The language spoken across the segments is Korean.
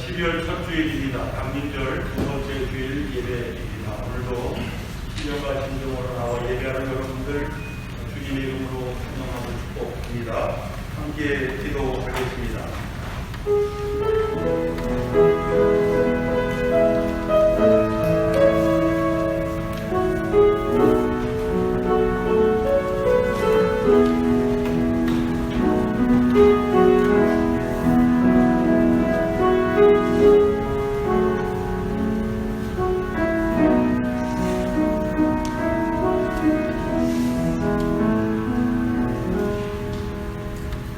12월 첫 주일입니다. 강림절 두 번째 주일 예배입니다. 오늘도 신령과 진정으로 나와 예배하는 여러분들 주님의 이름으로 환영하고 축복합니다. 함께 기도하겠습니다.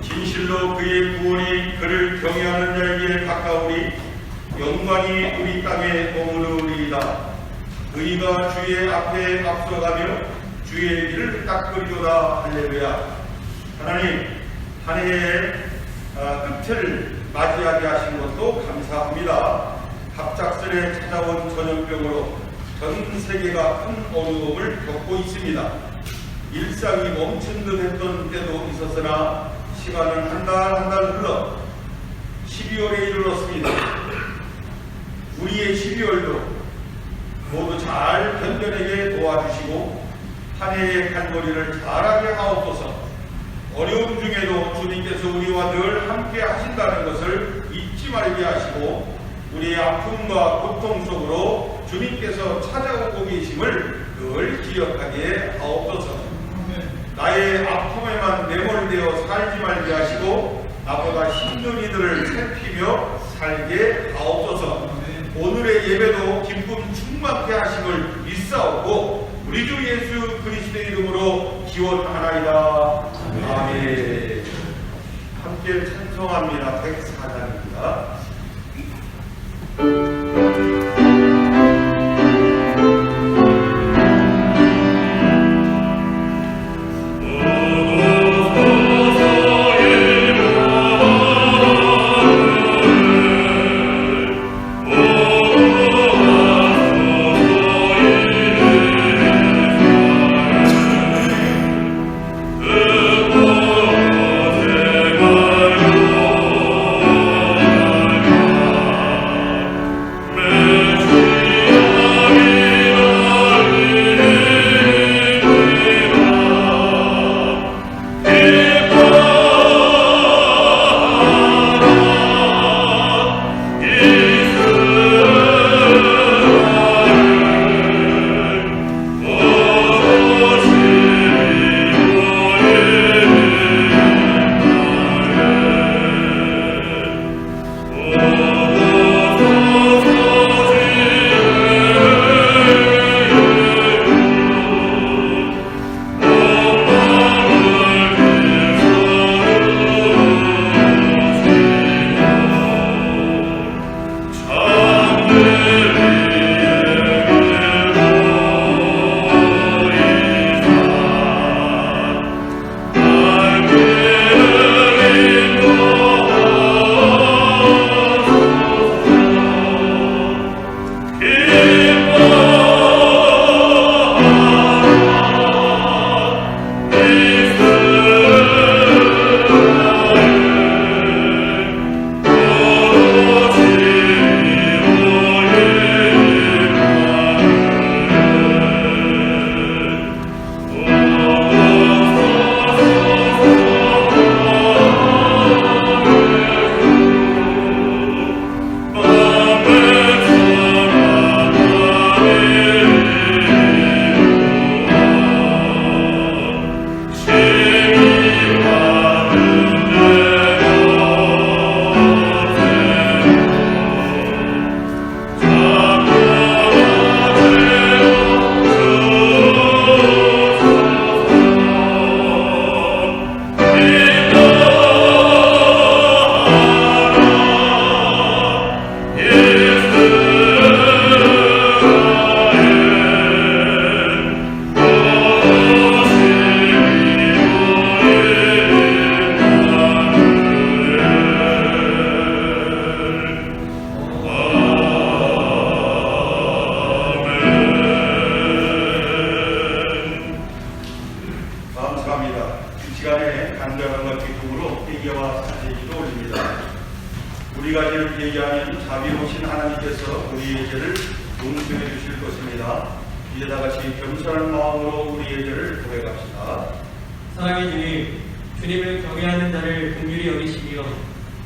진실로 그의 구원이 그를 경외하는 자에게 가까우리 영광이 우리 땅에 머무르리이다. 의가 주의 앞에 앞서가며 주의 길을 닦으리로다. 할렐루야. 하나님, 한 해의 끝을 맞이하게 하신 것도 감사합니다. 갑작스레 찾아온 전염병으로 전 세계가 큰 어려움을 겪고 있습니다. 일상이 멈춘 듯 했던 때도 있었으나 시간은 한 달 흘러 12월에 이르렀습니다. 우리의 12월도 모두 잘 견뎌내게 도와주시고 한 해의 칼거리를 잘하게 하옵소서. 어려움 중에도 주님께서 우리와 늘 함께 하신다는 것을 잊지 말게 하시고 우리의 아픔과 고통 속으로 주님께서 찾아오고 계심을 늘 기억하게 하옵소서. 나의 아픔에만 내몰되어 살지 말게 하시고 나보다 힘든 이들을 살피며 살게 하옵소서. 오늘의 예배도 기쁨 충만케 하심을 믿사옵고 우리 주 예수 그리스도의 이름으로 기원하나이다. 아멘. 함께 찬송합니다. 104장입니다. 우리가 죄를 회개하면 자비로우신 하나님께서 우리의 죄를 용서해 주실 것입니다. 이제 다 같이 겸손한 마음으로 우리의 죄를 고백합시다. 사랑의 주님, 주님을 경외하는 자를 긍휼히 여기시며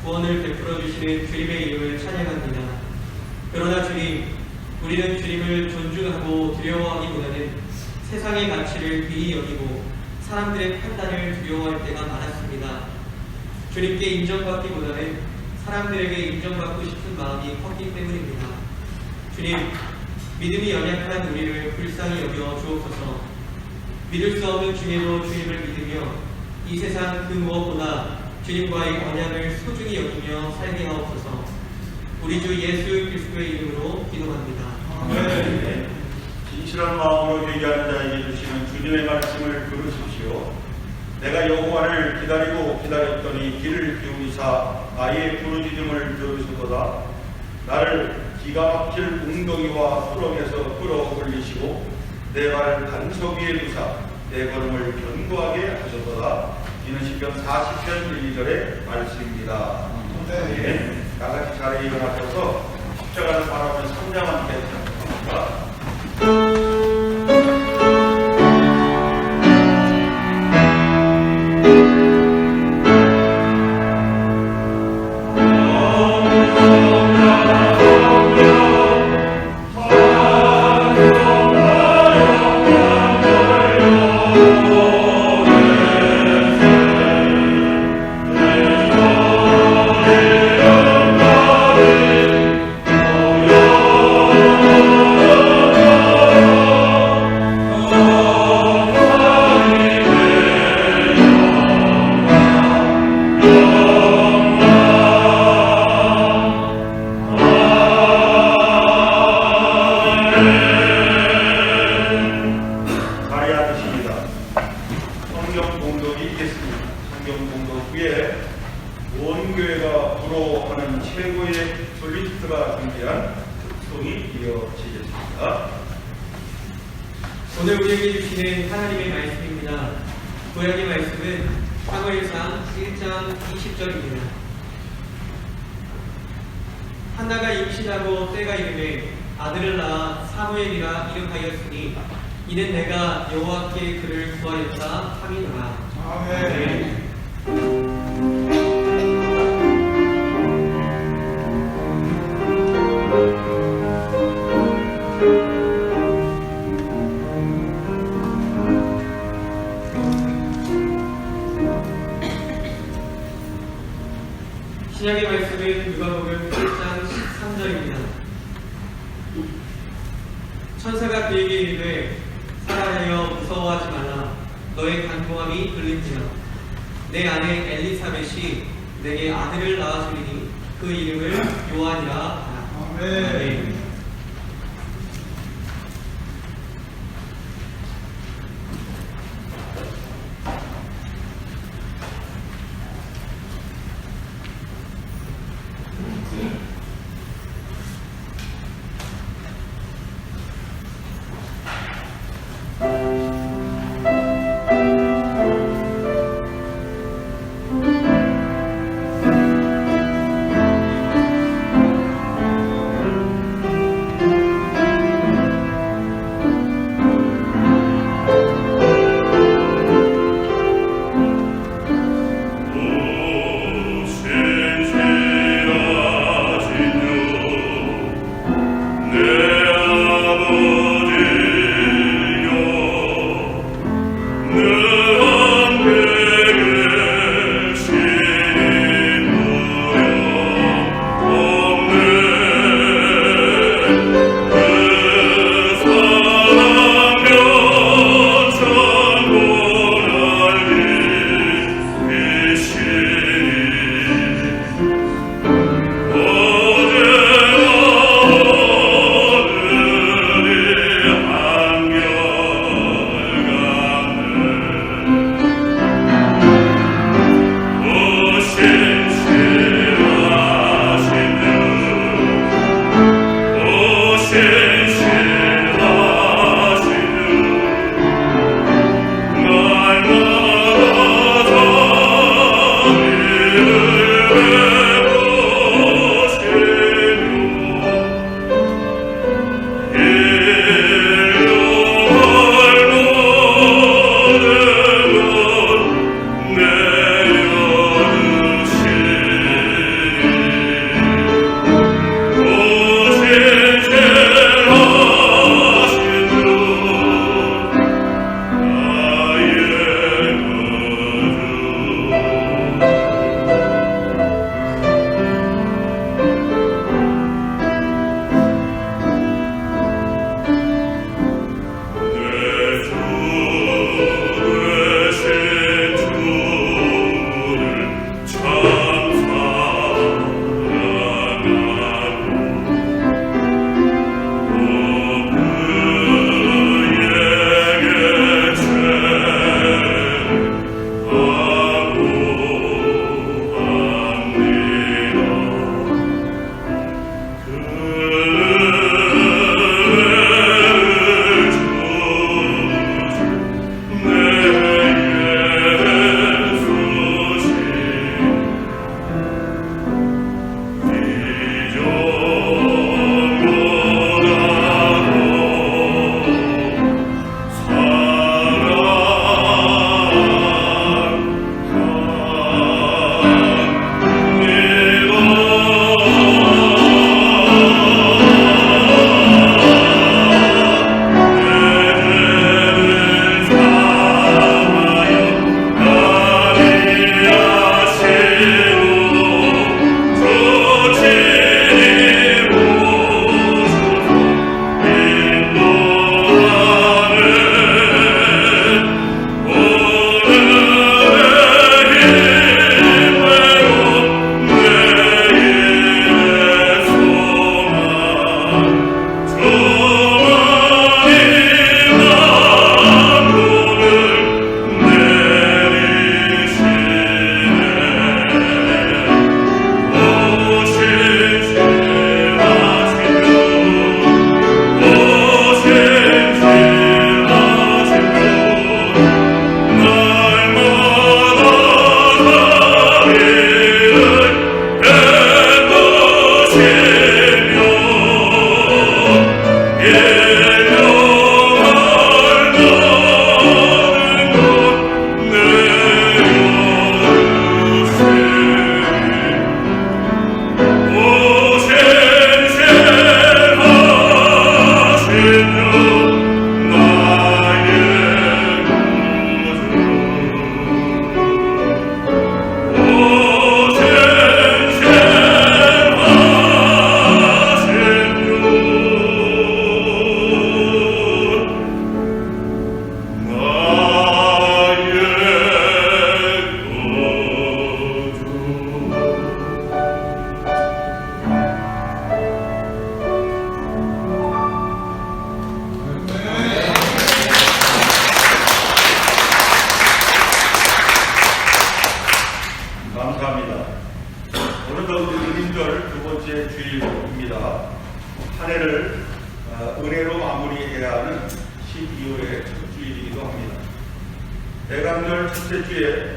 구원을 베풀어 주시는 주님의 이름을 찬양합니다. 그러나 주님, 우리는 주님을 존중하고 두려워하기보다는 세상의 가치를 귀히 여기고 사람들의 판단을 두려워할 때가 많았습니다. 주님께 인정받기보다는 사람들에게 인정받고 싶은 마음이 컸기 때문입니다. 주님, 믿음이 연약한 우리를 불쌍히 여겨 주옵소서. 믿을 수 없는 중에도 주님을 믿으며 이 세상 그 무엇보다 주님과의 언약을 소중히 여기며 살게 하옵소서. 우리 주 예수 그리스도의 이름으로 기도합니다. 아멘. 진실한 마음으로 회개하는 자에게 주시는 주님의 말씀을 들으십시오. 내가 여호와를 기다리고 기다렸더니 귀를 기울이사 나의 부르짖음을 들으시도다. 나를 기가 막힐 웅덩이와 수렁에서 끌어올리시고 내 발을 반석 위에 두사 내 걸음을 견고하게 하셨도다. 이는 시편 40편 1, 2절의 말씀입니다. 네. 다 같이 자리에 일어나셔서 십자가를 바라보며 성장 함께 합니다. 오늘 우리에게 주시는 하나님의 말씀입니다. 구약의 말씀은 사무엘상 1장 20절입니다. 한나가 임신하고 때가 이르매 아들을 낳아 사무엘이라 이름하였으니 이는 내가 여호와께 그를 구하였다 함이노라. 아멘. 신약의 말씀은 누가복음 1장 13절입니다. 천사가 그에게 이르되 사랑하여 무서워하지 말라. 너의 간구함이 들린지라. 내 아내 엘리사벳이 내게 아들을 낳아주리니 그 이름을 요한이라 하라. 아멘. 감사합니다. 오늘도 은인절 두 번째 주일입니다. 한 해를 은혜로 마무리해야 하는 12월의 첫 주일이기도 합니다. 대강절 첫째 주에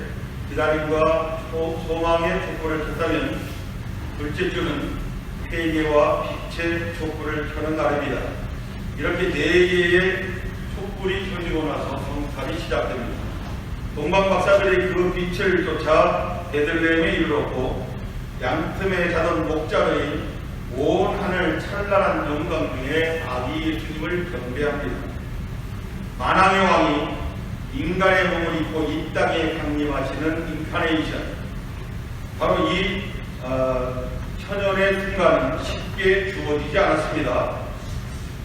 기다림과 소망의 촛불을 켰다면 둘째 주는 회개와 빛의 촛불을 켜는 날입니다. 이렇게 네 개의 촛불이 켜지고 나서 성탄이 시작됩니다. 동방박사들이 그 빛을 쫓아 베들레헴에 이르렀고 양틈에 자던 목자의 온 하늘 찬란한 영광 중에 아기 예수님을 경배합니다. 만왕의 왕이 인간의 몸을 입고 이 땅에 강림하시는 인카네이션, 바로 이 천연의 순간은 쉽게 주어지지 않았습니다.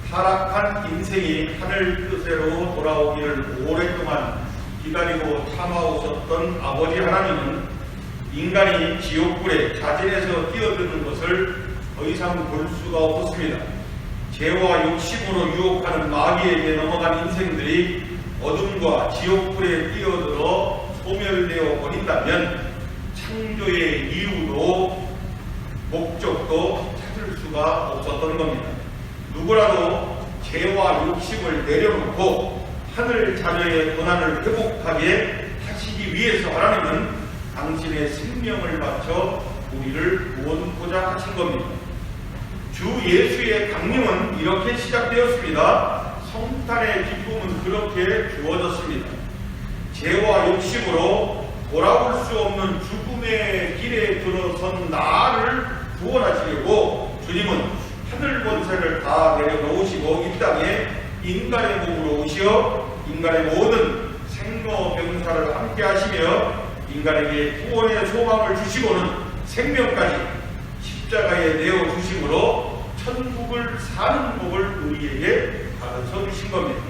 타락한 인생이 하늘 뜻대로 돌아오기를 오랫동안 기다리고 참아오셨던 아버지 하나님은 인간이 지옥불에 자진해서 뛰어드는 것을 더 이상 볼 수가 없었습니다. 죄와 욕심으로 유혹하는 마귀에게 넘어간 인생들이 어둠과 지옥불에 뛰어들어 소멸되어 버린다면 창조의 이유도 목적도 찾을 수가 없었던 겁니다. 누구라도 죄와 욕심을 내려놓고 하늘 자녀의 권한을 회복하게 하시기 위해서 하나님은 당신의 생명을 바쳐 우리를 구원하고자 하신 겁니다. 주 예수의 강림은 이렇게 시작되었습니다. 성탄의 기쁨은 그렇게 주어졌습니다. 죄와 욕심으로 돌아올 수 없는 죽음의 길에 들어선 나를 구원하시려고 주님은 하늘 권세를 다 내려놓으시고 이 땅에 인간의 몸으로 오시어 인간의 모든 생로병사를 함께 하시며 인간에게 구원의 소망을 주시고는 생명까지 십자가에 내어주심으로 천국을 사는 법을 우리에게 가르쳐 주신 겁니다.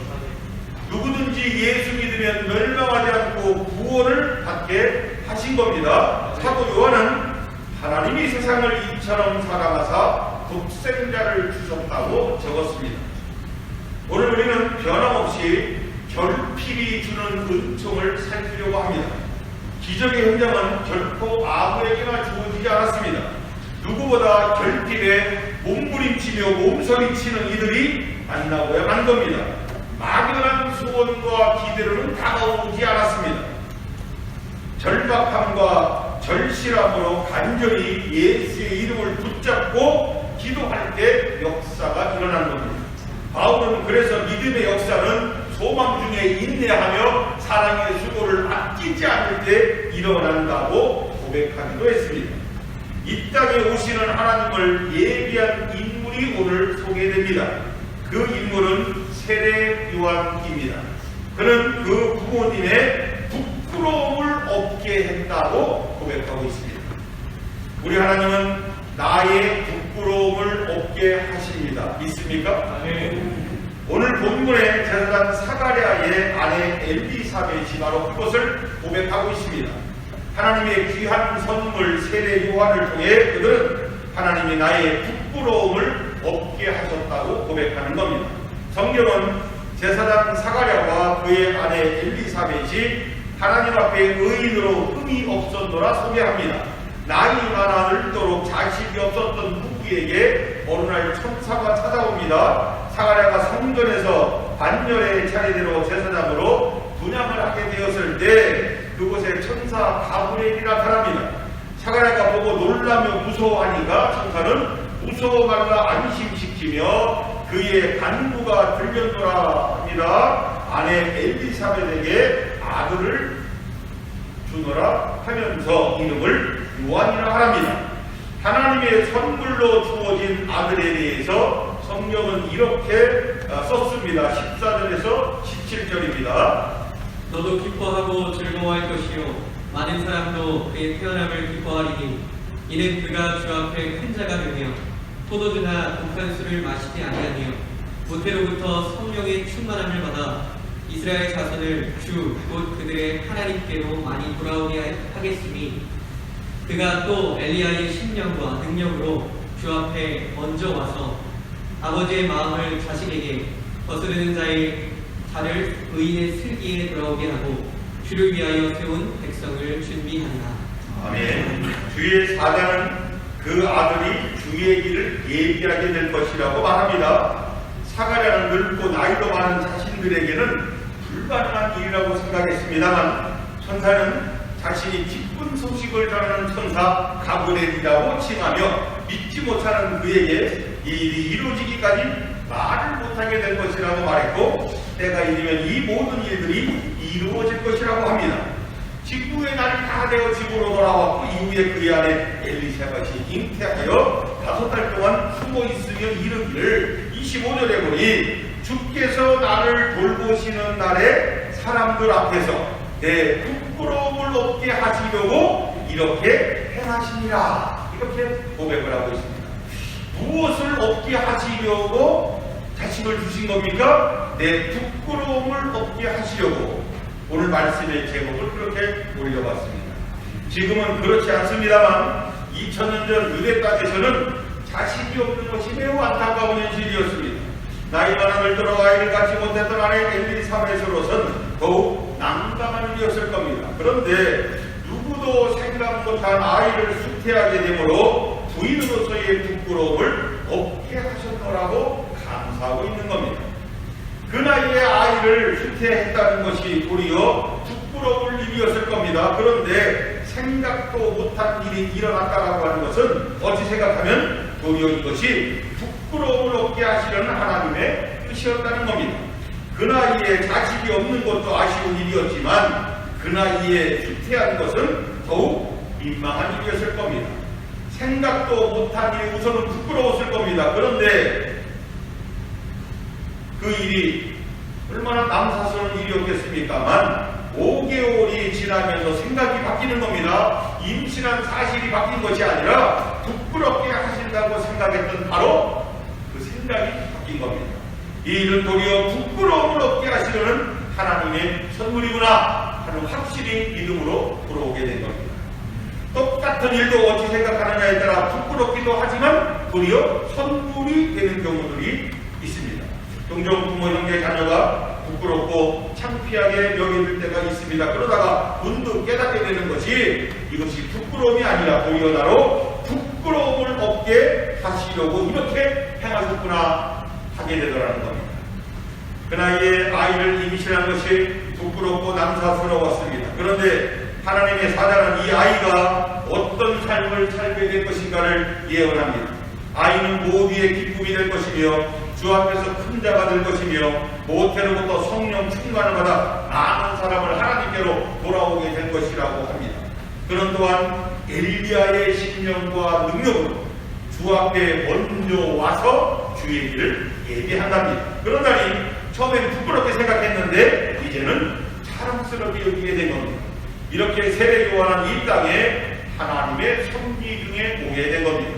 누구든지 예수 믿으면 멸망하지 않고 구원을 받게 하신 겁니다. 사도 요한은 하나님이 세상을 이처럼 사랑하사 독생자를 주셨다고 적었습니다. 오늘 우리는 변함없이 결핍이 주는 은총을 살피려고 합니다. 기적의 현장은 결코 아무에게나 주어지지 않았습니다. 누구보다 결핍에 몸부림치며 몸서리치는 이들이 만나고야 만 겁니다. 막연한 소원과 기대로는 다가오지 않았습니다. 절박함과 절실함으로 간절히 예수의 이름을 붙잡고 기도할 때 역사가 일어난 겁니다. 바울은 그래서 믿음의 역사는 소망 중에 인내하며 사랑의 수고를 아끼지 않을 때 일어난다고 고백하기도 했습니다. 이 땅에 오시는 하나님을 예비한 인물이 오늘 소개됩니다. 그 인물은 세례 요한입니다. 그는 그 부모님의 부끄러움을 없게 했다고 고백하고 있습니다. 우리 하나님은 나의 부끄러움을 없게 하십니다. 믿습니까? 오늘 본문의 제사장 사가랴의 아내 엘리사벳이 바로 그것을 고백하고 있습니다. 하나님의 귀한 선물 세례 요한을 통해 그들은 하나님이 나의 부끄러움을 없게 하셨다고 고백하는 겁니다. 성경은 제사장 사가랴와 그의 아내 엘리사벳이 하나님 앞에 의인으로 흠이 없었노라 소개합니다. 나이 많아 늙도록 자식이 없었던 부부에게 어느 날 천사가 찾아옵니다. 사가랴가 성전에서 반열의 차례대로 제사장으로 분양을 하게 되었을 때 그곳에 천사 가브리엘이 나타납니다. 사가랴가 보고 놀라며 무서워하니까 천사는 무서워 말라 안심시키며 그의 간구가 들렸노라 합니다. 아내 엘리사벳에게 아들을 주노라 하면서 이름을 요한이라 하랍니다. 하나님의 선물로 주어진 아들에 대해서 성경은 이렇게 썼습니다. 14절에서 17절입니다. 너도 기뻐하고 즐거워할 것이요 많은 사람도 그의 태어남을 기뻐하리니 이는 그가 주 앞에 큰 자가 되며 포도주나 독한 술을 마시지 아니하며 모태로부터 성령의 충만함을 받아 이스라엘 자손을 주 곧 그들의 하나님께로 많이 돌아오게 하겠으니 그가 또 엘리야의 심령과 능력으로 주 앞에 먼저 와서 아버지의 마음을 자식에게 거스르는 자를 의인의 슬기에 돌아오게 하고 주를 위하여 세운 백성을 준비하리라. 아멘. 주의 사자는 그 아들이 주의 길을 예비하게 될 것이라고 말합니다. 사가랴는 늙고 나이도 많은 자신들에게는 불가능한 일이라고 생각했습니다만 천사는 자신이 기쁜 소식을 전하는 천사 가브리엘이라고 칭하며 믿지 못하는 그에게 이 일이 이루어지기까지 말을 못하게 될 것이라고 말했고 때가 이르면 이 모든 일들이 이루어질 것이라고 합니다. 직후의 날이 다 되어 집으로 돌아왔고 이후에 그의 아내 엘리사벳이 잉태하여 5달 동안 숨어 있으며 이르기를 25절에 보니 주께서 나를 돌보시는 날에 사람들 앞에서 내 부끄러움을 없게 하시려고 이렇게 행하시니라. 이렇게 고백을 하고 있습니다. 무엇을 없게 하시려고 자식을 주신 겁니까? 내 부끄러움을 없게 하시려고. 오늘 말씀의 제목을 그렇게 올려봤습니다. 지금은 그렇지 않습니다만 2000년 전 유대 땅에서는 자식이 없는 것이 매우 안타까운 현실이었습니다. 나이가 많을 때로 아이를 갖지 못했던 아내 엘리사벳으로서는 더욱 난감한 일이었을 겁니다. 그런데 누구도 생각 못한 아이를 수태하게 되므로 부인으로서의 부끄러움을 없게 하셨더라고 감사하고 있는 겁니다. 그 나이에 아이를 수태했다는 것이 도리어 부끄러울 일이었을 겁니다. 그런데 생각도 못한 일이 일어났다라고 하는 것은 어찌 생각하면 도리어 이것이 부끄러움을 없게 하시려는 하나님의 뜻이었다는 겁니다. 그 나이에 자식이 없는 것도 아쉬운 일이었지만 그 나이에 수태한 것은 더욱 민망한 일이었을 겁니다. 생각도 못한 일이 우선은 부끄러웠을 겁니다. 그런데 그 일이 얼마나 남사스러운 일이었겠습니까만 5개월이 지나면서 생각이 바뀌는 겁니다. 임신한 사실이 바뀐 것이 아니라 부끄럽게 하신다고 생각했던 바로 그 생각이 바뀐 겁니다. 이 일은 도리어 부끄러움을 없게 하시려는 하나님의 선물이구나 하는 확실히 믿음으로 돌아오게 된 겁니다. 똑같은 일도 어찌 생각하느냐에 따라 부끄럽기도 하지만 도리어 선물이 되는 경우들이 있습니다. 종종 부모, 형제, 자녀가 부끄럽고 창피하게 여겨질 때가 있습니다. 그러다가 문득 깨닫게 되는 것이 이것이 부끄러움이 아니라 도리어 나로 부끄러움을 없게 하시려고 이렇게 행하셨구나 하게 되더라는 겁니다. 그 나이에 아이를 임신한 것이 부끄럽고 남사스러웠습니다. 그런데 하나님의 사자는 이 아이가 어떤 삶을 살게 될 것인가를 예언합니다. 아이는 모두의 기쁨이 될 것이며 주 앞에서 큰 자가 될 것이며 모태로부터 성령 충만을 받아 많은 사람을 하나님께로 돌아오게 될 것이라고 합니다. 그는 또한 엘리야의 심령과 능력으로 주 앞에 먼저 와서 주의 길을 예비한답니다. 그러다니 처음엔 부끄럽게 생각했는데 이제는 자랑스럽게 여기게 된 겁니다. 이렇게 세례 요한은 이 땅에 하나님의 선지 중에 오게 된 겁니다.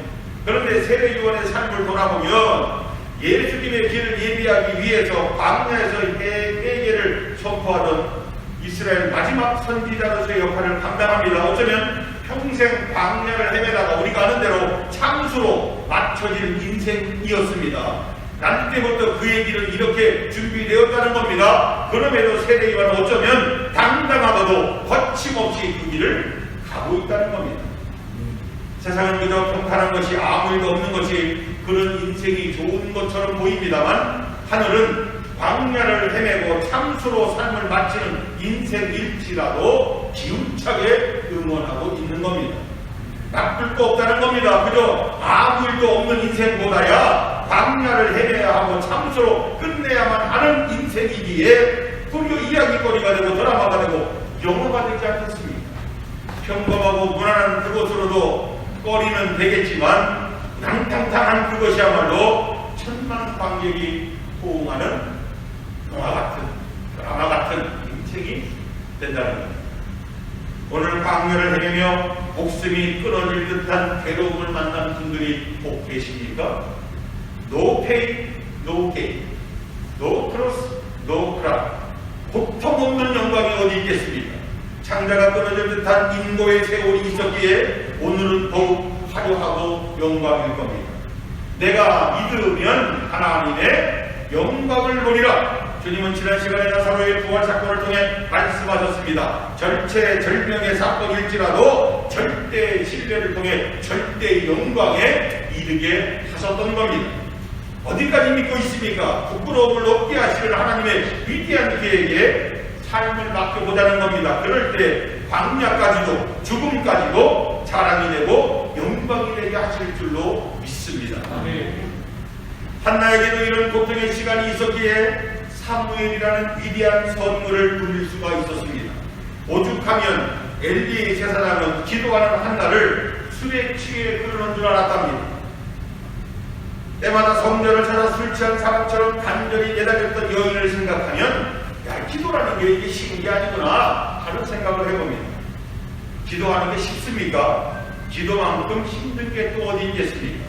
그런데 세례 요한의 삶을 돌아보면 예수님의 길을 예비하기 위해서 광야에서 회개를 선포하던 이스라엘 마지막 선지자로서의 역할을 감당합니다. 어쩌면 평생 광야를 헤매다가 우리가 아는 대로 참수로 맞춰진 인생이었습니다. 난 때부터 그의 길은 이렇게 준비되었다는 겁니다. 그럼에도 세례 요한은 어쩌면 당당하고도 거침없이 그 길을 가고 있다는 겁니다. 세상은 그저 평탄한 것이 아무 일도 없는 것이 그런 인생이 좋은 것처럼 보입니다만 하늘은 광야를 헤매고 참수로 삶을 마치는 인생일지라도 기운차게 응원하고 있는 겁니다. 나쁠 거 없다는 겁니다. 그저 아무 일도 없는 인생보다야 광야를 헤매야 하고 참수로 끝내야만 하는 인생이기에 도리어 이야기거리가 되고 드라마가 되고 영화가 되지 않겠습니까? 평범하고 무난한 그것으로도 거리는 되겠지만 낭탕탕한 그것이야말로 천만 관객이 호응하는 영화 같은 드라마 같은 인생이 된다는 겁니다. 오늘 광야를 헤매며 목숨이 끊어질 듯한 괴로움을 만난 분들이 혹 계십니까? No pain, no gain. No cross, no crown. 고통 없는 영광이 어디 있겠습니까? 창자가 끊어질 듯한 인고의 세월이 있었기에 오늘은 더욱 화려하고 영광일 겁니다. 내가 믿으면 하나님의 영광을 보리라. 주님은 지난 시간에 나사로의 부활 사건을 통해 말씀하셨습니다. 절체절명의 사건일지라도 절대 신뢰를 통해 절대 영광에 이르게 하셨던 겁니다. 어디까지 믿고 있습니까? 부끄러움을 없게 하시는 하나님의 위대한 계획에 삶을 맡겨보자는 겁니다. 그럴 때 광야까지도 죽음까지도 자랑이 되고 영광이 되게 하실 줄로 믿습니다. 한나에게도 이런 고통의 시간이 있었기에 사무엘이라는 위대한 선물을 누릴 수가 있었습니다. 오죽하면 엘리의 제사장은 기도하는 한나를 술에 취해 그러는 줄 알았답니다. 때마다 성전을 찾아 술 취한 사람처럼 간절히 내다녔던 여인을 생각하면 야, 기도라는 게 이게 쉬운 게 아니구나 하는 생각을 해봅니다. 기도하는 게 쉽습니까? 기도만큼 힘든 게 또 어디 있겠습니까?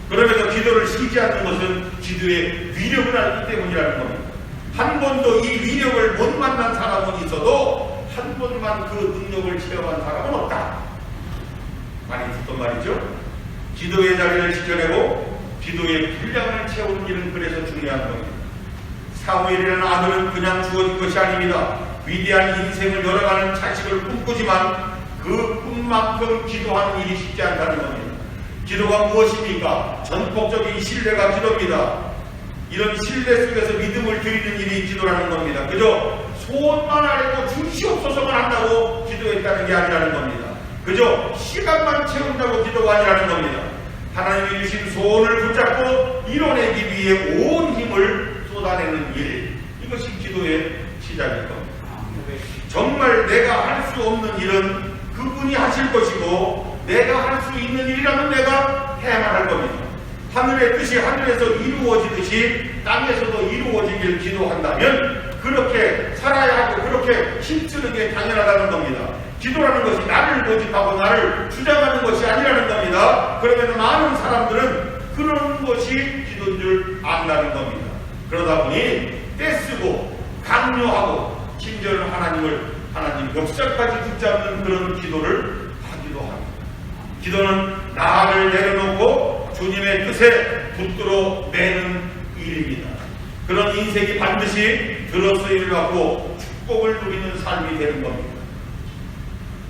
그러면서 기도를 쉬지 않는 것은 기도의 위력을 알기 때문이라는 겁니다. 한 번도 이 위력을 못 만난 사람은 있어도 한 번만 그 능력을 체험한 사람은 없다. 많이 듣던 말이죠. 기도의 자리를 지켜내고 기도의 분량을 채우는 일은 그래서 중요한 겁니다. 사무엘이라는 아들은 그냥 주어진 것이 아닙니다. 위대한 인생을 열어가는 자식을 꿈꾸지만 그 꿈만큼 기도하는 일이 쉽지 않다는 겁니다. 기도가 무엇입니까? 전폭적인 신뢰가 기도입니다. 이런 신뢰 속에서 믿음을 드리는 일이 기도라는 겁니다. 그저 소원만 하려고 주시옵소서만 한다고 기도했다는 게 아니라는 겁니다. 그저 시간만 채운다고 기도가 아니라는 겁니다. 하나님이 주신 소원을 붙잡고 이뤄내기 위해 온 힘을 쏟아내는 일, 이것이 기도의 시작일 겁니다. 정말 내가 할 수 없는 일은 그분이 하실 것이고 내가 할 수 있는 일이라면 내가 해야만 할 겁니다. 하늘의 뜻이 하늘에서 이루어지듯이 땅에서도 이루어지길 기도한다면 그렇게 살아야 하고 그렇게 힘쓰는 게 당연하다는 겁니다. 기도라는 것이 나를 고집하고 나를 주장하는 것이 아니라는 겁니다. 그러면 많은 사람들은 그런 것이 기도인 줄 안다는 겁니다. 그러다 보니 떼쓰고 강요하고 심지어는 하나님 역사까지 붙잡는 그런 기도를 하기도 합니다. 기도는 나를 내려놓고 주님의 뜻에 붙들어 매는 일입니다. 그런 인생이 반드시 들어서임을 갖고 축복을 누리는 삶이 되는 겁니다.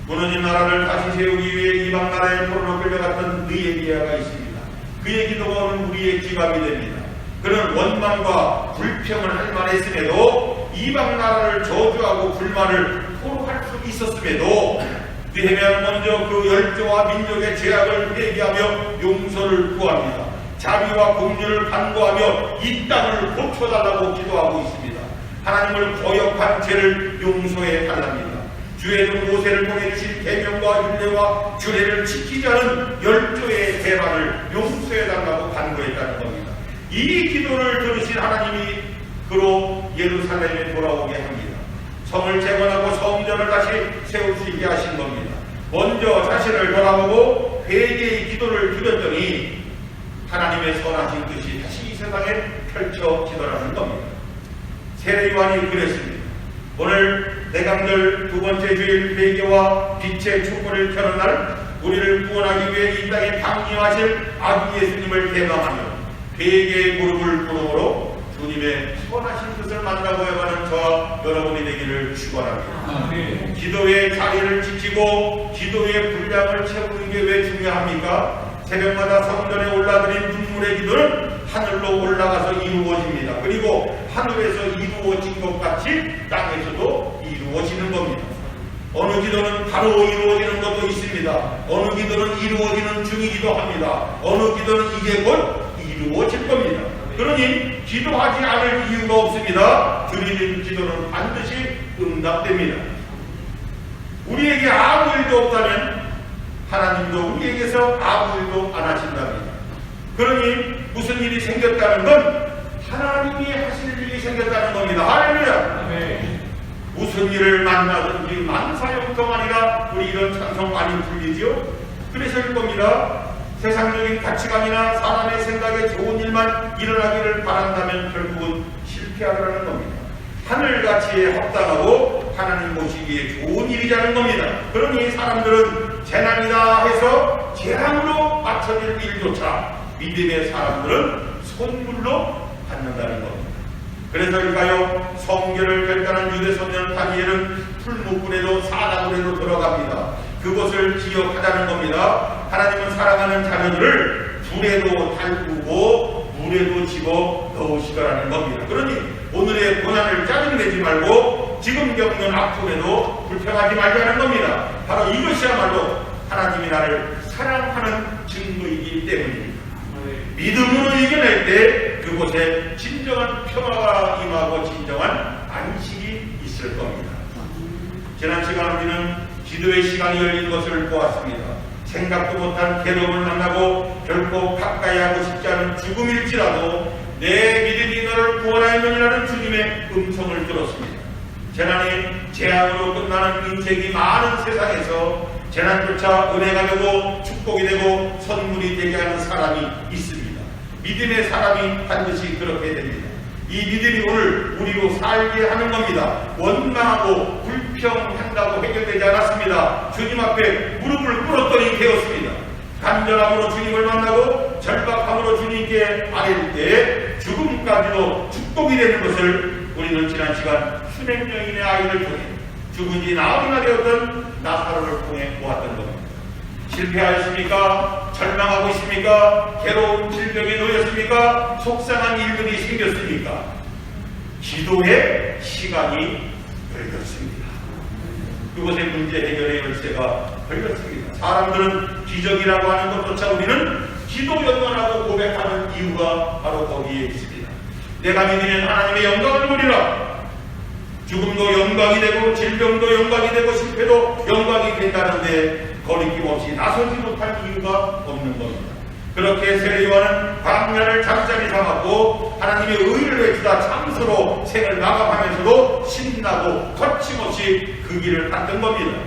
무너진 나라를 다시 세우기 위해 이방 나라의 포로로 끌려갔던 느헤미야가 있습니다. 그의 기도가 오늘 우리의 기밥이 됩니다. 그는 원망과 불평을 할 만했음에도 이방 나라를 저주하고 불만을 토로할 수 있었음에도 느헤미야는 먼저 그 열조와 민족의 죄악을 회개하며 용서를 구합니다. 자비와 공의를 간구하며 이 땅을 고쳐달라고 기도하고 있습니다. 하나님을 거역한 죄를 용서해 달랍니다. 주의 종 모세를 보내주신 계명과 율례와 규례를 지키지 않은 열조의 대만을 용서해 달라고 간구했다는 겁니다. 이 기도를 들으신 하나님이 그로 예루살렘에 돌아오게 합니다. 성을 재건하고 성전을 다시 세울 수 있게 하신 겁니다. 먼저 자신을 돌아보고 회개의 기도를 드렸더니 하나님의 선하신 뜻이 다시 이 세상에 펼쳐지더라는 겁니다. 세례요한이 그랬습니다. 오늘 내감절 두 번째 주일 회개와 빛의 촛불을 켜는 날 우리를 구원하기 위해 이 땅에 강림하실 아기 예수님을 대망하며 회개의 무릎을 꿇음으로 주님의 선하신 뜻을 만나보여가는 저와 여러분이 되기를 축원합니다. 기도의 자리를 지키고 기도의 분량을 채우는 게 왜 중요합니까? 새벽마다 성전에 올라드린 눈물의 기도는 하늘로 올라가서 이루어집니다. 그리고 하늘에서 이루어진 것 같이 땅에서도 이루어지는 겁니다. 어느 기도는 바로 이루어지는 것도 있습니다. 어느 기도는 이루어지는 중이기도 합니다. 어느 기도는 이제 곧 이루어질 겁니다. 그러니 기도하지 않을 이유가 없습니다. 드리는 기도는 반드시 응답됩니다. 우리에게 아무 일도 없다면 하나님도 우리에게서 아무 일도 안 하신답니다. 그러니 무슨 일이 생겼다는 건 하나님이 하실 일이 생겼다는 겁니다. 할렐루야. 무슨 일을 만나든지 만사형통하리라. 우리 이런 찬송 많이 불리지요. 그래서일 겁니다. 세상적인 가치관이나 사람의 생각에 좋은 일만 일어나기를 바란다면 결국은 실패하리라는 겁니다. 하늘같이 합당하고 하나님 보시기에 좋은 일이라는 겁니다. 그러니 사람들은 재난이다 해서 재앙으로 맞춰질 일조차 믿음의 사람들은 선물로 받는다는 겁니다. 그래서일까요? 성결을 결단한 유대 소년 다니엘은 풀무불에도 사다굴에도 들어갑니다. 그것을 기억하자는 겁니다. 하나님은 사랑하는 자녀들을 불에도 달구고 물에도 집어 넣으시더라는 겁니다. 그러니 오늘의 고난을 짜증내지 말고 지금 겪는 아픔에도 불평하지 말자는 겁니다. 바로 이것이야말로 하나님이 나를 사랑하는 증거이기 때문입니다. 믿음으로 이겨낼 때 그곳에 진정한 평화가 임하고 진정한 안식이 있을 겁니다. 지난 시간 우리는 기도의 시간이 열린 것을 보았습니다. 생각도 못한 괴로움을 만나고 결코 가까이 하고 싶지 않은 죽음일지라도 내 믿음이 너를 구원하였느니라는 주님의 음성을 들었습니다. 재난이 재앙으로 끝나는 인생이 많은 세상에서 재난조차 은혜가 되고 축복이 되고 선물이 되게 하는 사람이 있습니다. 믿음의 사람이 반드시 그렇게 됩니다. 이 믿음이 오늘 우리로 살게 하는 겁니다. 원망하고 불평한다고 해결되지 않았습니다. 주님 앞에 무릎을 꿇었더니 되었습니다. 간절함으로 주님을 만나고 절박함으로 주님께 아뢰일 때 죽음까지도 축복이 되는 것을 우리는 지난 시간 수냉여인의 아이를 통해 죽은 지 나흘이나 되었던 나사로를 통해 보았던 겁니다. 실패하였습니까? 절망하고 있습니까? 괴로운 질병에 놓였습니까? 속상한 일들이 생겼습니까? 기도의 시간이 걸렸습니다. 그것의 문제 해결의 열쇠가 걸렸습니다. 사람들은 기적이라고 하는 것조차 우리는 기도 연관하고 고백하는 이유가 바로 거기에 있습니다. 내가 믿으면 하나님의 영광을 보리라. 죽음도 영광이 되고 질병도 영광이 되고 실패도 영광이 된다는데 거리낌 없이 나서지 못할 이유가 없는 겁니다. 그렇게 세례요한은 광야를 잠잠히 삼았고 하나님의 의를 외치다 참수로 생을 마감하면서도 신나고 거침없이 그 길을 갔던 겁니다.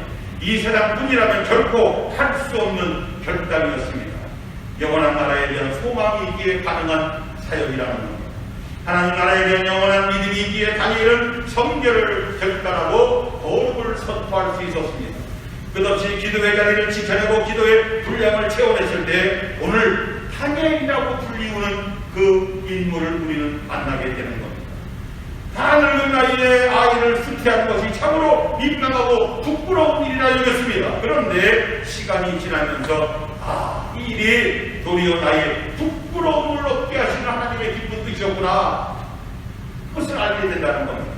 이 세상뿐이라면 결코 할 수 없는 결단이었습니다. 영원한 나라에 대한 소망이 있기에 가능한 사역이라는 겁니다. 하나님 나라에 대한 영원한 믿음이 있기에 다니엘은 성결을 결단하고 거룩을 선포할 수 있었습니다. 끝없이 기도의 자리를 지켜내고 기도의 분량을 채워냈을 때 오늘 다니엘이라고 불리우는 그 인물을 우리는 만나게 되는 겁니다. 다 늙은 나이에 아이를 수태하는 것이 참으로 민망하고 부끄러운 일이라 여겼습니다. 그런데 시간이 지나면서 이 일이 도리어 나의 부끄러움을 얻게 하시는 하나님의 기쁜 뜻이었구나. 그것을 알게 된다는 겁니다.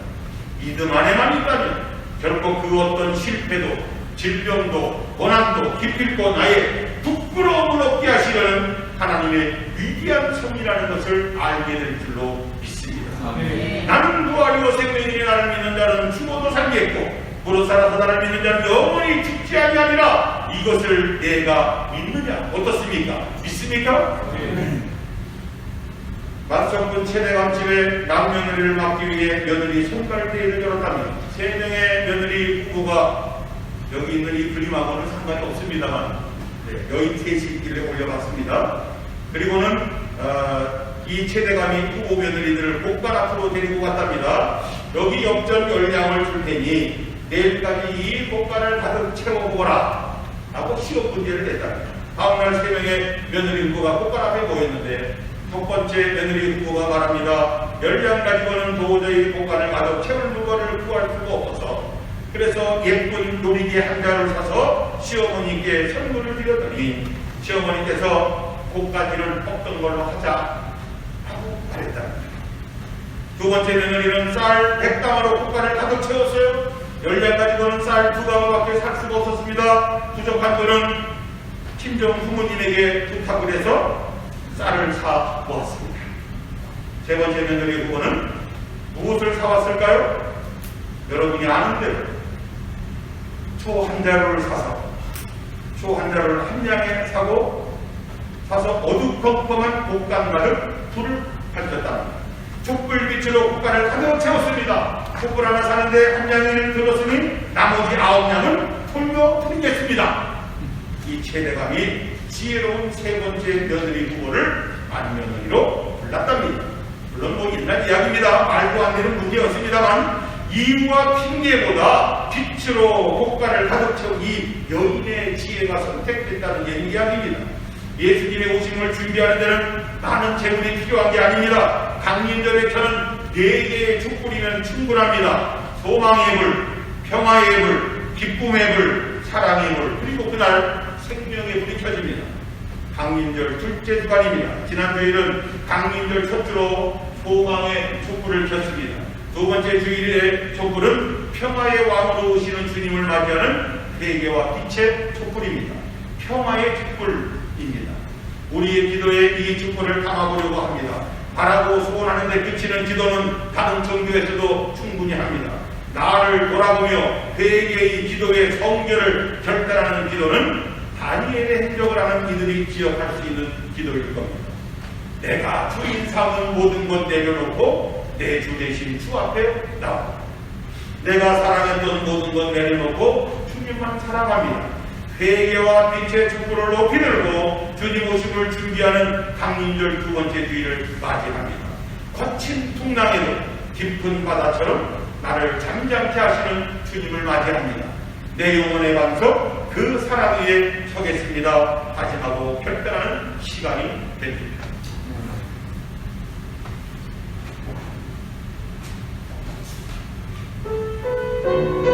믿음 안에만 있다면 결코 그 어떤 실패도 질병도 고난도 기필코 나의 부끄러움을 얻게 하시려는 하나님의 위대한 섭리라는 것을 알게 될 줄로 믿습니다. 아멘. 나는 부활이요 생명이니 나를 믿는 자는 죽어도 살겠고 무릇 살아서 나를 믿는 자는 영원히 죽지 아니하리라. 이것을 내가 믿느냐? 어떻습니까? 믿습니까? 만성군 최대감집에 남며느리를 맡기 위해 며느리 손갈대를 열었다면 3명의 며느리 후보가 여기 있는 이 그림하고는 상관이 없습니다만 여인 셋이 있길래 올려봤습니다. 그리고는 이 최대감이 후보 며느리들을 복관 앞으로 데리고 갔답니다. 여기 역전 열량을 줄 테니 내일까지 이 복관을 가득 채워보라 라고 시험 문제를 냈답니다. 다음날 3명의 며느리 후보가 복관 앞에 모였는데 첫 번째 며느리 후보가 말합니다. 열량 가지고는 도저히 복관을 가득 채울 물건을 구할 수가 없어서 그래서 예쁜 놀이기 한 자를 사서 시어머니께 선물을 드렸더니 시어머니께서 곡가지를 꺾던 걸로 하자 하고 말했답니다. 두 번째 며느리는 쌀 100담으로 곡간을 가득 채웠어요. 열량 가지고는 쌀 2담밖에 살 수가 없었습니다. 부족한 돈은 친정 부모님에게 부탁을 해서 쌀을 사 모았습니다. 세 번째 며느리 후보는 무엇을 사왔을까요? 여러분이 아는 대로 초 한 자루를 사서 초 한 자루를 한 양에 사서 어두컴컴한 곡간 가득 불을 밝혔답니다. 촛불빛으로 곡간을 가득 채웠습니다. 촛불 하나 사는데 한 양을 들었으니 나머지 9양은 홀로 드리겠습니다. 이 최대감이 지혜로운 세 번째 며느리 후보를 만며느리로 불렀답니다. 물론 뭐 옛날 이야기입니다. 말도 안 되는 문제였습니다만 이유와 핑계보다 빛으로 국가를 가득 채운 이 여인의 지혜가 선택됐다는 이야기입니다. 예수님의 오심을 준비하는 데는 많은 재물이 필요한 게 아닙니다. 강림절에서는 4개의 촛불이면 충분합니다. 소망의 불, 평화의 불, 기쁨의 불, 사랑의 불, 그리고 그날 생명의 불이 켜집니다. 강림절 둘째 주간입니다. 지난주일은 강림절 첫 주로 소망의 촛불을 켰습니다. 두 번째 주일의 촛불은 평화의 왕으로 오시는 주님을 맞이하는 회개와 빛의 촛불입니다. 평화의 촛불입니다. 우리의 기도에 이 촛불을 담아보려고 합니다. 바라고 소원하는데 그치는 기도는 다른 종교에서도 충분히 합니다. 나를 돌아보며 회개의 기도의 성결을 결단하는 기도는 다니엘의 행적을 하는 이들이 기억할 수 있는 기도일 겁니다. 내가 주인 삼은 모든 것 내려놓고 내 주 대신 주 앞에 나와. 내가 사랑했던 모든 것 내려놓고 주님만 사랑합니다. 회개와 빛의 촛불을 높이 들고 주님 오심을 준비하는 강림절 두 번째 주일을 맞이합니다. 거친 풍랑에도 깊은 바다처럼 나를 잠잠케 하시는 주님을 맞이합니다. 내 영혼의 반석 그 사랑 위에 서겠습니다. 다짐하고 결단하는 시간이 됩니다. Oh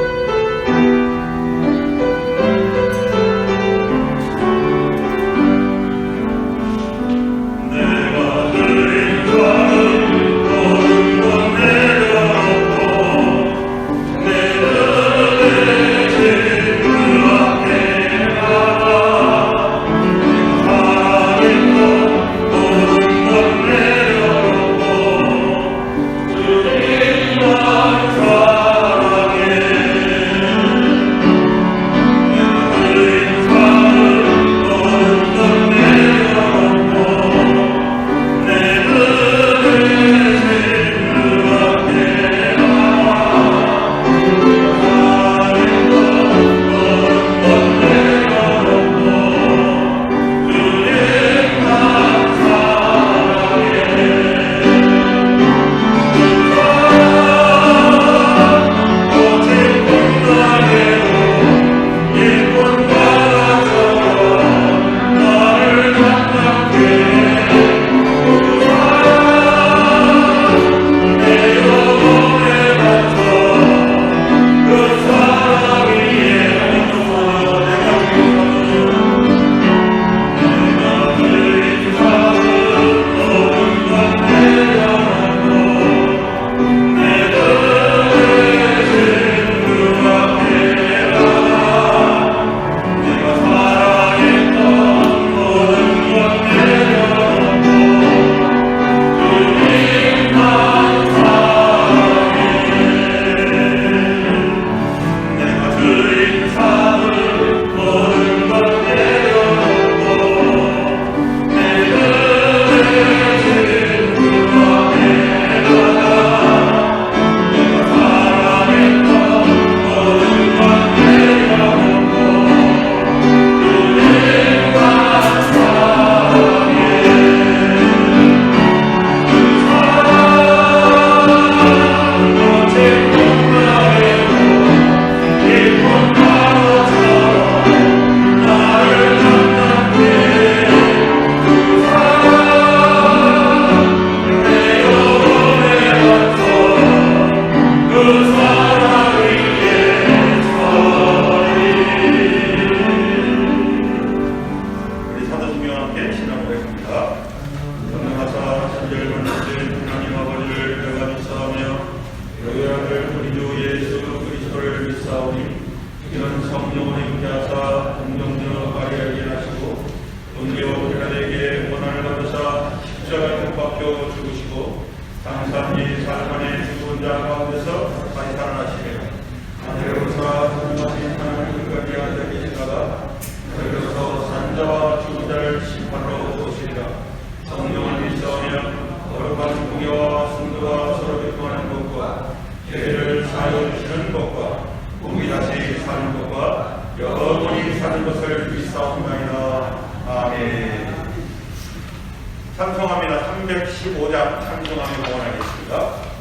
315장 찬송하며 봉헌하겠습니다.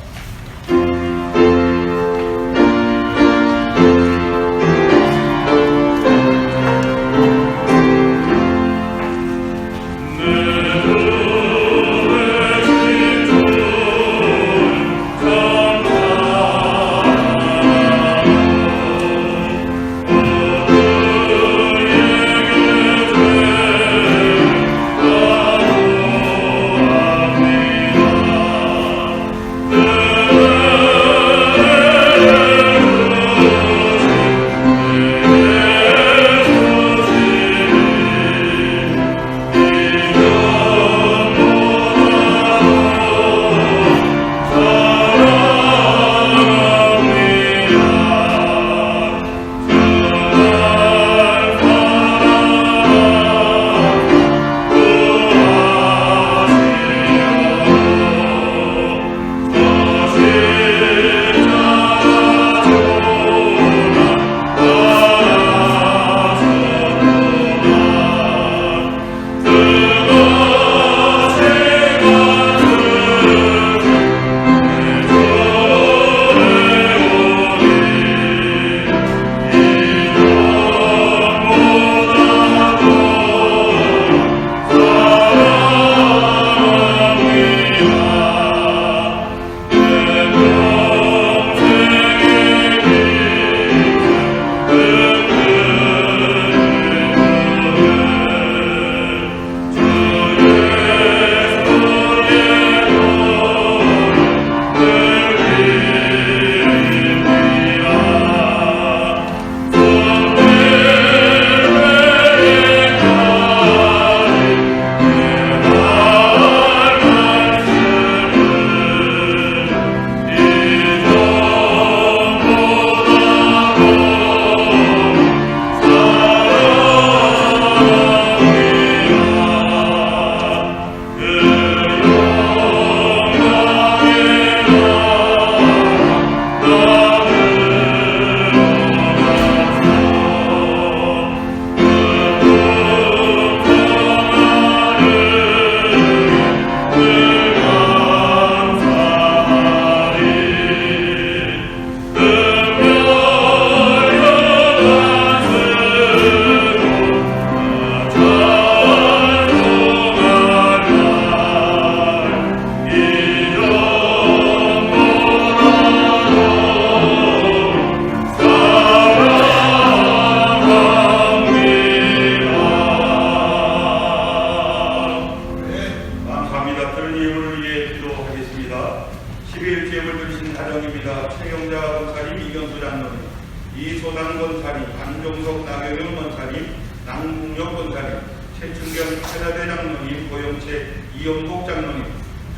이소당 권사님, 안종석 나경영 권사님, 남궁역 권사님, 최춘경 최다대 장로님, 고영채 이영복 장로님,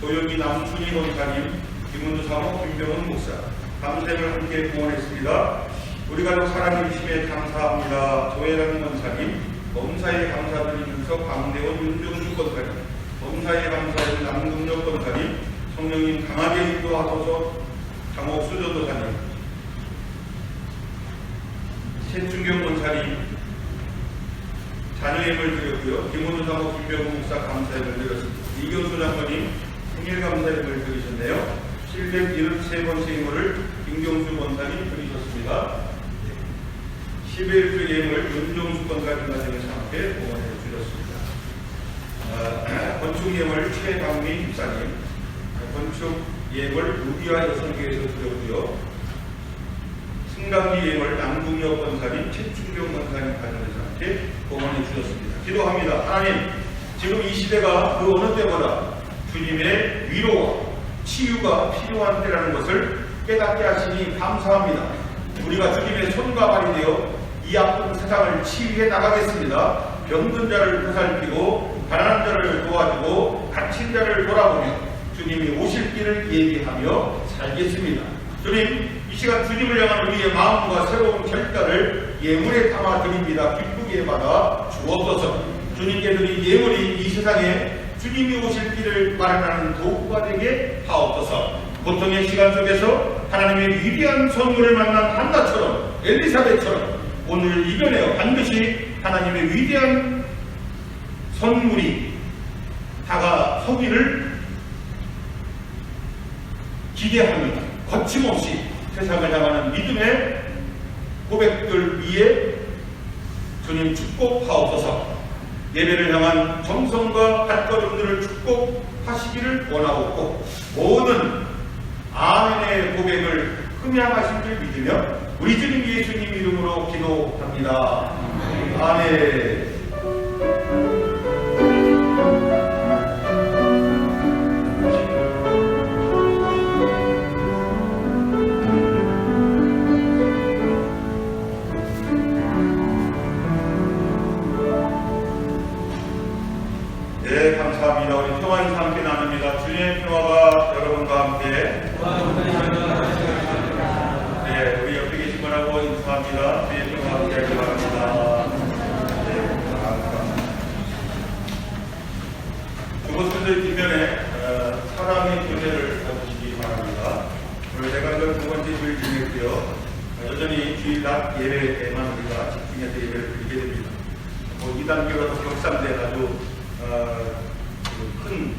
조영기 남순희 권사님, 김은주 사목 김병훈 목사, 감사를 함께 봉헌했습니다. 우리 가족 사랑해주심에 감사합니다. 조혜란 권사님, 범사에 감사드리면서 강대원 윤종주 권사님, 범사에 감사드린 남궁역 권사님, 성령님 강하게 인도하소서 장옥수 전도사님, 최춘경 권사님 자녀예물 드렸고요. 김원우 사목 김병훈 목사 감사예물 드렸습니다. 이경수 장로님 생일 감사예물 드리셨네요. 773번째 예물을 김경수 권사님 드리셨습니다. 11주 예물 윤종수 권사님 가정에서 함께 봉헌해 주셨습니다. 건축 예물 최강민 집사님, 건축 예물 루비아 여성교회에서 드렸고요. 승강기 예물 남궁역 권사님, 최충경 권사님 가정에서 함께 봉헌해 주셨습니다. 기도합니다. 하나님, 지금 이 시대가 그 어느 때보다 주님의 위로와 치유가 필요한 때라는 것을 깨닫게 하시니 감사합니다. 우리가 주님의 손과 발이 되어 이 아픈 세상을 치유해 나가겠습니다. 병든 자를 보살피고 가난한 자를 도와주고 갇힌 자를 돌아보며 주님이 오실 길을 예비하며 살겠습니다. 주님, 이 시간 주님을 향한 우리의 마음과 새로운 결단을 예물에 담아 드립니다. 기쁘게 받아 주옵소서. 주님께 드린 예물이 이 세상에 주님이 오실 길을 마련하는 도구가 되게 하옵소서. 고통의 시간 속에서 하나님의 위대한 선물을 만난 한나처럼, 엘리사벳처럼 오늘 이겨내어 반드시 하나님의 위대한 선물이 다가서기를 기대하는 거침없이 세상을 향하는 믿음의 고백들 위에 주님 축복하옵소서. 예배를 향한 정성과 발걸음들을 축복하시기를 원하옵고 모든 아멘의 고백을 흠양하신 줄 믿으며 우리 주님 예수님 이름으로 기도합니다. 아멘. 네, 감사합니다. 우리 평화 인사 함께 나눕니다. 주님의 평화가 여러분과 함께. 네, 우리 옆에 계신 분하고 인사합니다. 주님의 평화가 함께 하길 바랍니다. 네, 감사합니다. 그곳들 뒷면에 사랑의 교제를 가지시기 바랍니다. 오늘 대관절 두 번째 주일 지냈고요. 여전히 주일날 예배에만 우리가 집중해서 예배를 드리게 됩니다. 뭐 2단계가 더 격상돼가지고 큰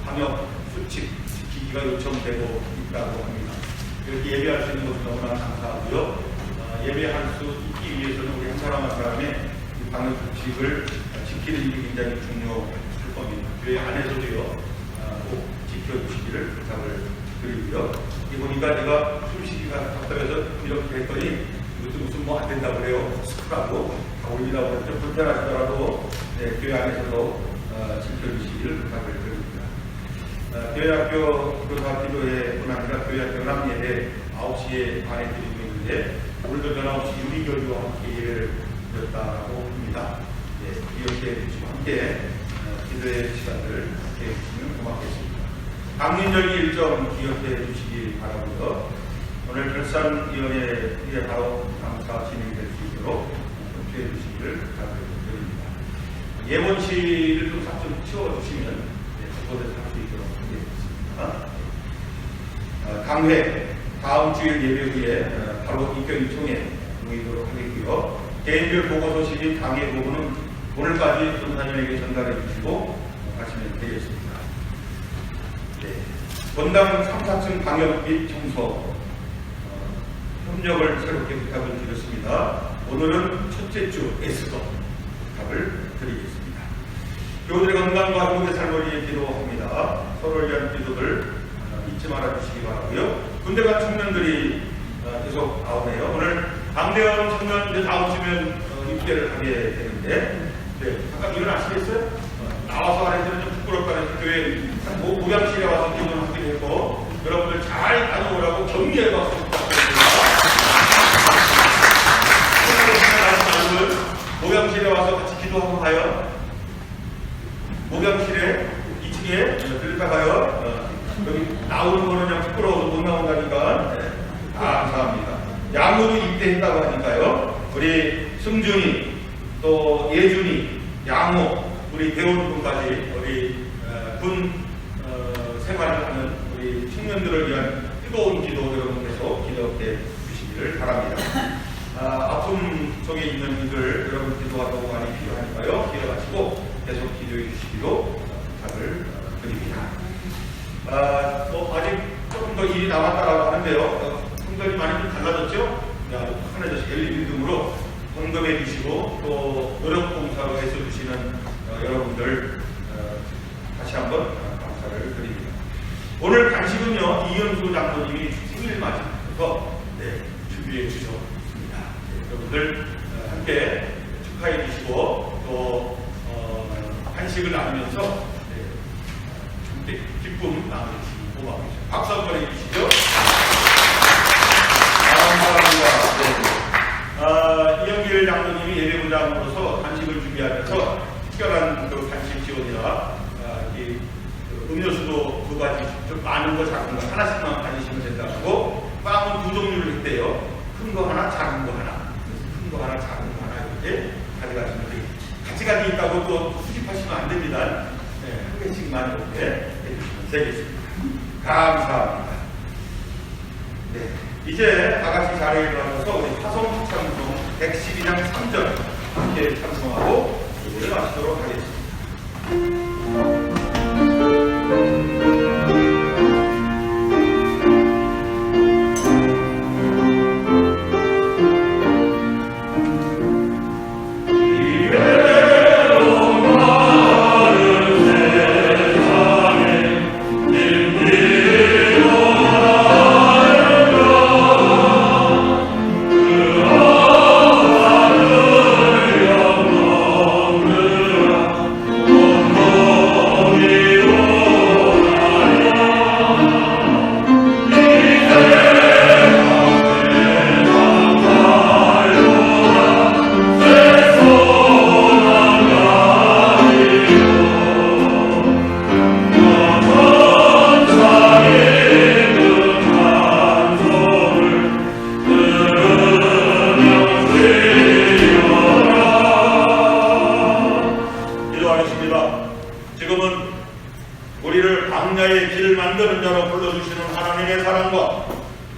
방역 수칙 지키기가 요청되고 있다고 합니다. 이렇게 예배할 수 있는 것은 너무나 감사하고요. 예배할 수 있기 위해서는 우리 한 사람 한 사람의 방역 수칙을 지키는 일이 굉장히 중요할 겁니다. 교회 안에서도요, 꼭 지켜주시기를 부탁을 드리고요. 이 보니까 제가 숨쉬기가 답답해서 이렇게 했더니 이것도 무슨 뭐 안 된다고 그래요. 스크라고 다 올리라고 해서 좀 불편하시더라도 네, 교회 안에서도 지켜주시기를 부탁을 드립니다. 교회학교 교사 기도회뿐 아니라 교회학교 연합예배 9시에 반에 드리고 있는데 오늘도 변함없이 유리교류와 함께 예배를 드렸다고 합니다. 네, 이렇게 해주시고 함께 기도의 시간을 함께 해주시면 고맙겠습니다. 강민절기 일정 기억해 주시기 바라고요. 오늘 결산위원회에 바로 감사 진행될 수 있도록 협조해 주시기를 부탁드립니다. 예원실을 좀 싹 좀 치워주시면 그곳에서 할 수 있도록 하겠습니다. 강회 다음 주일 예배 후에 바로 입결위총회 모이도록 하겠고요. 개인별 보고 소식인 강의 부분은 오늘까지 전사님에게 전달해 주시고 가시면 되겠습니다. 네. 본당 3, 4층 방역 및 청소 협력을 새롭게 부탁을 드렸습니다. 오늘은 첫째 주 에스더 부탁을 드리겠습니다. 교우들의 건강과 교우의 삶을 위해 기도합니다. 서로를 위한 기도들 잊지 말아 주시기 바라고요. 군대 간 청년들이 계속 나오네요. 오늘 강대원 청년 이제 다음 주면 입대를 하게 되는데 네, 잠깐 일어나시겠어요? 나와서 하는데는 좀 부끄럽다는 교회 목양실에 와서 기도를 하게 되고 여러분들 잘 다녀오라고 격려해 박수 부탁드립니다. 목양실에 와서 같이 기도하고 가요. 목양실에 2층에 들렸다 가요. 여기 나오는 거는 그냥 부끄러워서 못 나온다니까. 네. 감사합니다. 양으로 입대했다고 하니까요. 우리 승준이 또 예준이 양호 우리 대원군까지 우리 군 생활을 하는 우리 청년들을 위한 뜨거운 기도 여러분께서 기도해 주시기를 바랍니다. 아픔 속에 있는 이들 여러분 기도가 너무 많이 필요하니까요. 기회 가지고 계속 기도해 주시기로 부탁을 드립니다. 아직 조금 더 일이 남았다라고 하는데요. 성전이 많이 좀 달라졌죠? 아주 편해져서 엘리비 등으로 헌금해 주시고 또 노력봉사로 애써 주시는 여러분들 다시 한번 감사를 드립니다. 오늘 간식은요 이현수 장로님이 생일 맞이해서 준비해 주셨습니다. 여러분들 함께 축하해 주시고 또 간식을 나누면서 기쁨 나누시기 고맙습니다. 박수 한번 해주시죠. 감사합니다. 이영길 장로님이 예배부장으로서 간식을 준비하면서 특별한 그 간식 지원이라 음료수도 두 가지 좀 많은 거 작은 거 하나씩만 가지시면 된다고 빵은 두 종류를 했대요. 큰 거 하나 작은 거 하나 큰 거 하나 작은 거 하나 이렇게 가져가시면 되겠습니다. 같이 가지고 있다고 또 수집하시면 안 됩니다. 한 개씩만 이렇게 해주시면 되겠습니다. 감사합니다. 네, 이제 다 같이 자리에 일어나서 우리 화성 찬송 112장 3절 함께 찬송하고 예배를 마치도록 하겠습니다. 기도합니다. 지금은 우리를 광야의 길을 만드는 자로 불러주시는 하나님의 사랑과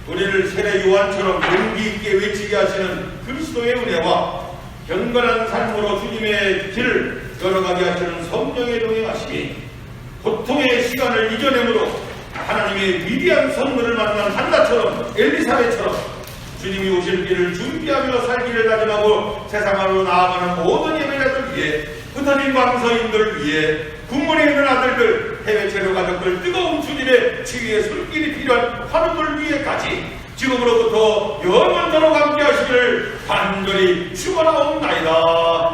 우리를 세례 요한처럼 용기 있게 외치게 하시는 그리스도의 은혜와 경건한 삶으로 주님의 길을 걸어가게 하시는 성령의 동행하심이 고통의 시간을 이겨내므로 하나님의 위대한 선물을 만난 한나처럼 엘리사벳처럼 주님이 오실 길을 준비하며 살기를 다짐하고 세상으로 나아가는 모든 예배자들 위해 흩어진 광서인들 위해 국문에 있는 아들들 해외 체류 가족들 뜨거운 주님의 치유의 손길이 필요한 환우들 위해까지 지금으로부터 영원토록 함께 하시기를 간절히 축원하옵나이다.